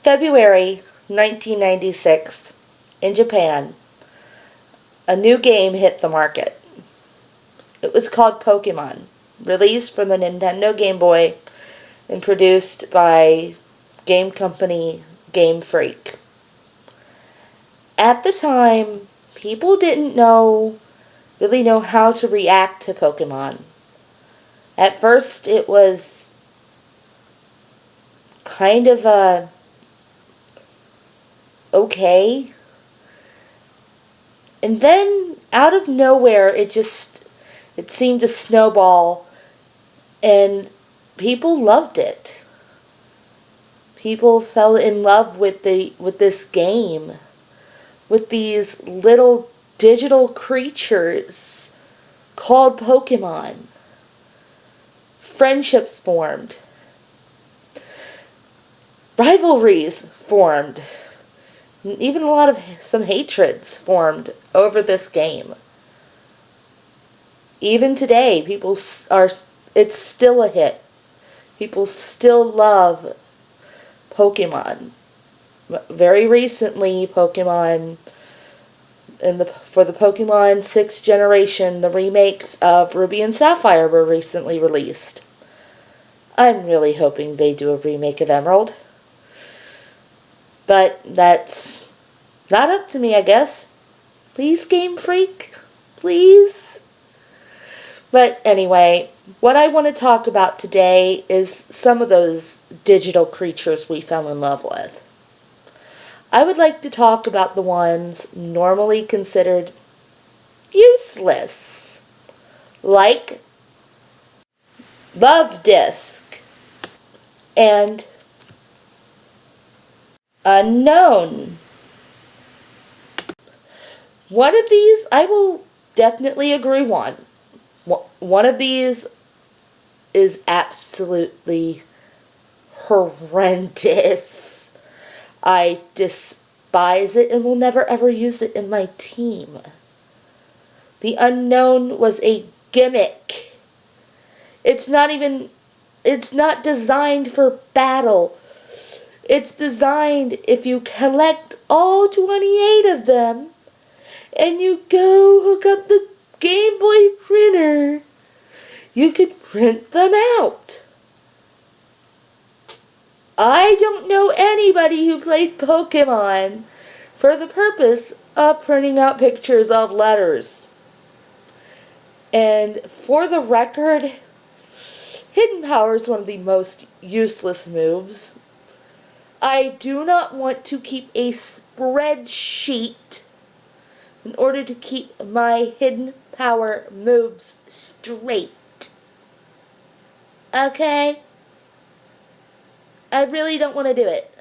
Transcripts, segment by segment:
February 1996, in Japan, a new game hit the market. It was called Pokemon, released for the Nintendo Game Boy and produced by game company Game Freak. At the time, people didn't really know how to react to Pokemon. At first, it was kind of okay. And then, out of nowhere, it seemed to snowball, and people loved it. People fell in love with this game, with these little digital creatures called Pokemon. Friendships formed. Rivalries formed. Even some hatreds formed over this game. Even today, it's still a hit. People still love Pokemon. Very recently, for the Pokemon 6th generation, the remakes of Ruby and Sapphire were recently released. I'm really hoping they do a remake of Emerald. But that's not up to me, I guess. Please, Game Freak? Please? But anyway, what I want to talk about today is some of those digital creatures we fell in love with. I would like to talk about the ones normally considered useless, like Love Disc and Unknown. One of these I will definitely agree on. One of these is absolutely horrendous. I despise it and will never ever use it in my team. The Unknown was a gimmick. It's not designed for battle. It's designed if you collect all 28 of them and you go hook up the Game Boy printer, you could print them out. I don't know anybody who played Pokemon for the purpose of printing out pictures of letters. And for the record, Hidden Power is one of the most useless moves. I do not want to keep a spreadsheet in order to keep my Hidden Power moves straight. Okay? I really don't want to do it.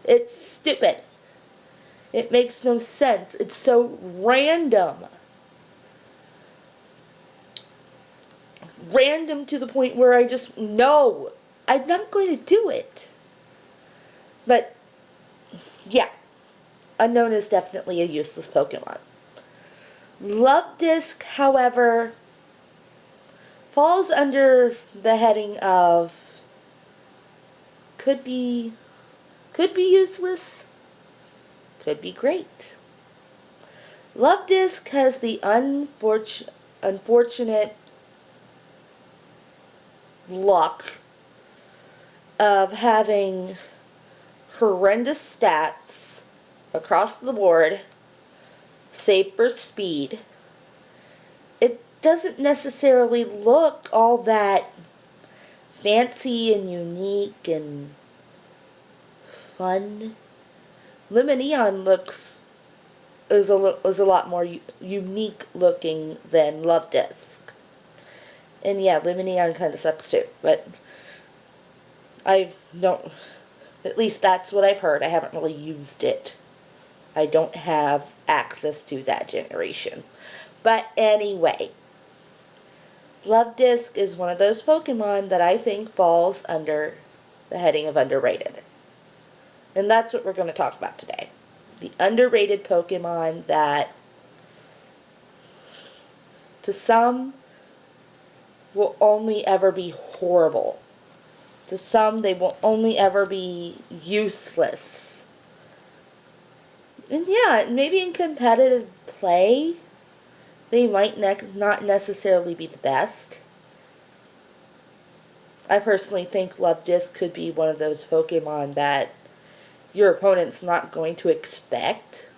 It's stupid. It makes no sense. It's so random. Random to the point where I just know I'm not going to do it. But, yeah. Unknown is definitely a useless Pokemon. Love Disc, however, falls under the heading of could be useless, could be great. Love Disc has the unfortunate luck of having horrendous stats across the board, save for speed. It doesn't necessarily look all that fancy and unique and fun. Lumineon is a lot more unique looking than Love Disc. And yeah, Lumineon kind of sucks too, but I don't, at least that's what I've heard. I haven't really used it. I don't have access to that generation. But anyway, Love Disc is one of those Pokemon that I think falls under the heading of underrated. And that's what we're going to talk about today. The underrated Pokemon that, to some, will only ever be horrible. To some, they will only ever be useless. And yeah, maybe in competitive play, they might not necessarily be the best. I personally think Love Disc could be one of those Pokemon that your opponent's not going to expect.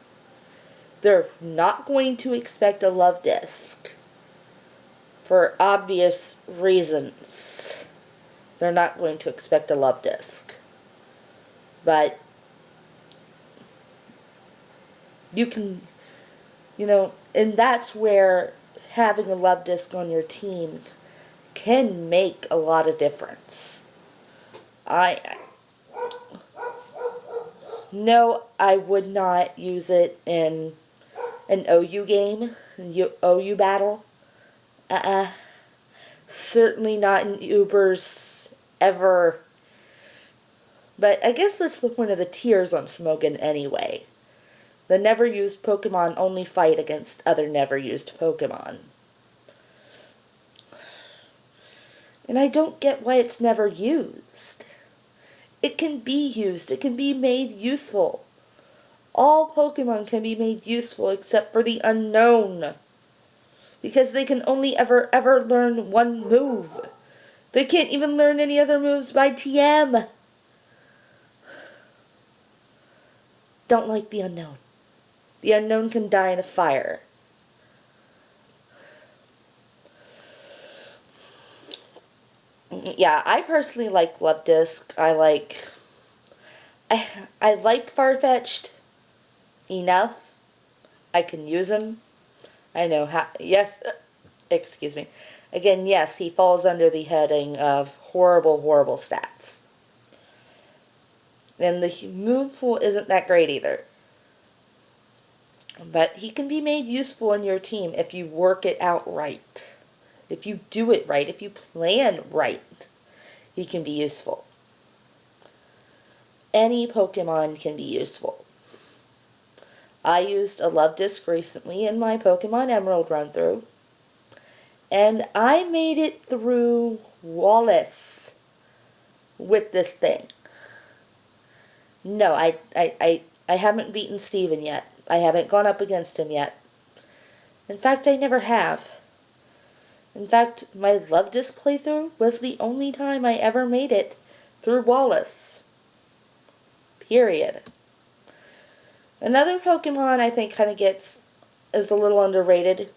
They're not going to expect a Love Disc. For obvious reasons. They're not going to expect a Love Disc. But you can, and that's where having a Love Disc on your team can make a lot of difference. No, I would not use it in an OU game, OU battle. Certainly not in Ubers ever. But I guess that's the point of the tiers on Smogon anyway. The never used Pokemon only fight against other never used Pokemon. And I don't get why it's never used. It can be used. It can be made useful. All Pokemon can be made useful except for the unknown. Because they can only ever learn one move. They can't even learn any other moves by TM. Don't like the unknown. The unknown can die in a fire. Yeah, I personally like Love Disc. I like Farfetch'd enough. I can use him. I know how. Yes, excuse me. Again, yes, he falls under the heading of horrible, horrible stats. And the move pool isn't that great either. But he can be made useful in your team if you work it out right. If you do it right, if you plan right, he can be useful. Any Pokemon can be useful. I used a Love Disc recently in my Pokemon Emerald run-through. And I made it through Wallace with this thing. No, I haven't beaten Steven yet. I haven't gone up against him yet. In fact, I never have. In fact, my Love Disc playthrough was the only time I ever made it through Wallace. Period. Another Pokemon I think kind of is a little underrated,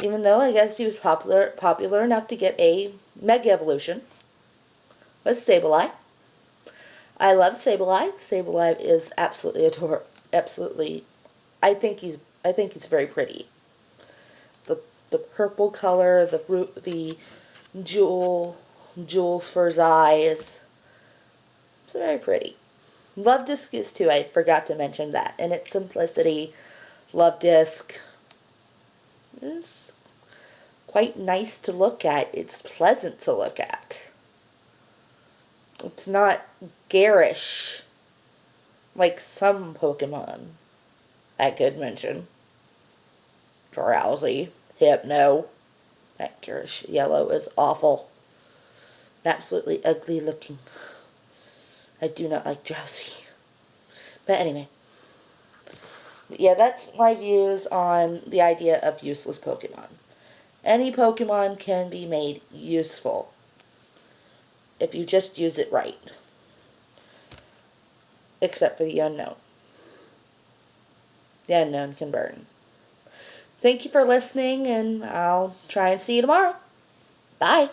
even though I guess he was popular enough to get a Mega Evolution, was Sableye. I love Sableye. Sableye is absolutely adorable. Absolutely, I think he's very pretty. The purple color, the jewels for his eyes. It's very pretty. Love Disc is too. I forgot to mention that. And its simplicity, Love Disc is quite nice to look at. It's pleasant to look at. It's not garish like some Pokemon I could mention. Drowsy, Hypno. That garish yellow is awful. Absolutely ugly looking. I do not like Drowsy. But anyway. Yeah, that's my views on the idea of useless Pokemon. Any Pokemon can be made useful if you just use it right. Except for the unknown. The unknown can burn. Thank you for listening, and I'll try and see you tomorrow. Bye.